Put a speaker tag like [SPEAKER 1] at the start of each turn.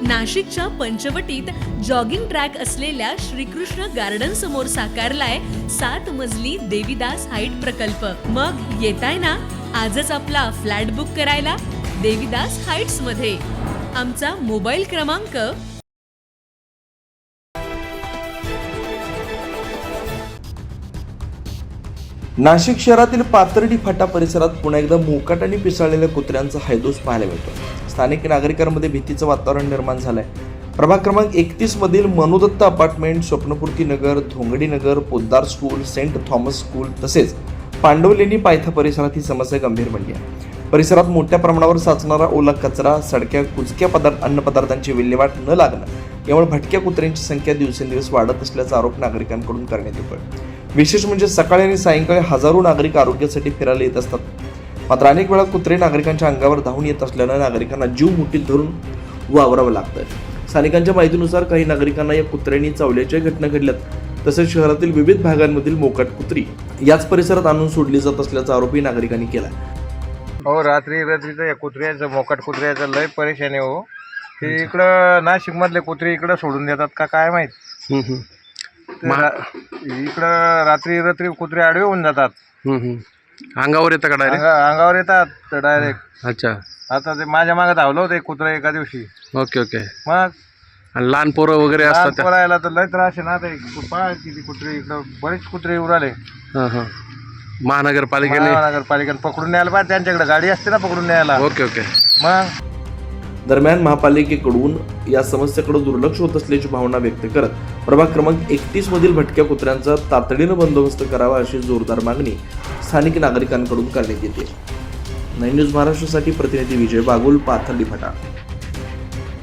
[SPEAKER 1] नाशिकच्या पंचवटीत jogging track असलेल्या Shrikrishna garden समोर साकारलाय 7 मजली देवीदास हाईट प्रकल्प। मग येताय ना आजच आपला फ्लॅट बुक करायला देवीदास हाईट्स मध्ये। आमचा मोबाईल क्रमांक
[SPEAKER 2] नाशिक शहरातील पाथर्डी फाटा परिसरात पुन्हा एकदा मोकाटाने पिसाळलेल्या कुत्र्यांचा हैदोस पाहायला मिळतो। स्थानिक नागरिकांमध्ये भीतीचं वातावरण निर्माण झालंय। प्रभाग क्रमांक 31 मधील Manodatta apartment, Swapnapurti Nagar, Dhongadi Nagar, Poddar school, Saint Thomas school तसेच पांडवलेनी पायथा परिसरात ही समस्या गंभीर बनली आहे। परिसरात मोठ्या प्रमाणावर साचणारा ओला कचरा, सडक्या कुजक्या अन्नपदार्थांची विल्हेवाट न लागणं यामुळे भटक्या कुत्र्यांची संख्या दिवसेंदिवस वाढत असल्याचा आरोप नागरिकांकडून करण्यात येतोय। विशेष म्हणजे सकाळी आणि सायंकाळी हजारो नागरिक आरोग्यासाठी फिरायला येत असतात, मात्र अनेक वेळा कुत्रे नागरिकांच्या अंगावर धावून येत असल्यानं नागरिकांना जीव मुठीत धरून वावरावं लागतंय। स्थानिकांच्या माहितीनुसार काही नागरिकांना या कुत्र्यांनी चावल्याच्या घटना घडल्यात। तसेच शहरातील विविध भागांमधील मोकाट कुत्री याच परिसरात आणून सोडली जात असल्याचा आरोपही नागरिकांनी केला।
[SPEAKER 3] हो, रात्री तर या कुत्र्याचं, मोकाट कुत्र्याचं लय परेशानी हो। ते इकडं नाशिक मधले कुत्रे इकडं सोडून देतात का काय माहित। इकडं रात्री कुत्रे आडवे होऊन जातात।
[SPEAKER 4] अंगावर येतं का डायरेक्ट?
[SPEAKER 3] अंगावर येतात डायरेक्ट।
[SPEAKER 4] अच्छा,
[SPEAKER 3] आता ते माझ्या मागे धावलं होतं एक कुत्रा एका दिवशी।
[SPEAKER 4] Okay okay.
[SPEAKER 3] मग
[SPEAKER 4] आणि लहान पोरं वगैरे असतात
[SPEAKER 3] पोरायला तर लय त्रास आहे ना। ते पहा किती कुत्रे इकडं, बरेच कुत्रे उराले। महानगरपालिकेने पकडून न्यायला पाहिजे, त्यांच्याकडे गाडी असते ना पकडून न्यायला।
[SPEAKER 4] Okay okay.
[SPEAKER 3] मग
[SPEAKER 2] दरम्यान महापालिकेकडून या समस्येकडे दुर्लक्ष होत असल्याची भावना व्यक्त करत प्रभाग क्रमांक 31 मधील भटक्या कुत्र्यांचा तातडीनं बंदोबस्त करावा अशी जोरदार मागणी स्थानिक नागरिकांकडून करण्यात येते। 9 न्यूज महाराष्ट्रासाठी प्रतिनिधी विजय बागुल, पाथर्डी फाटा।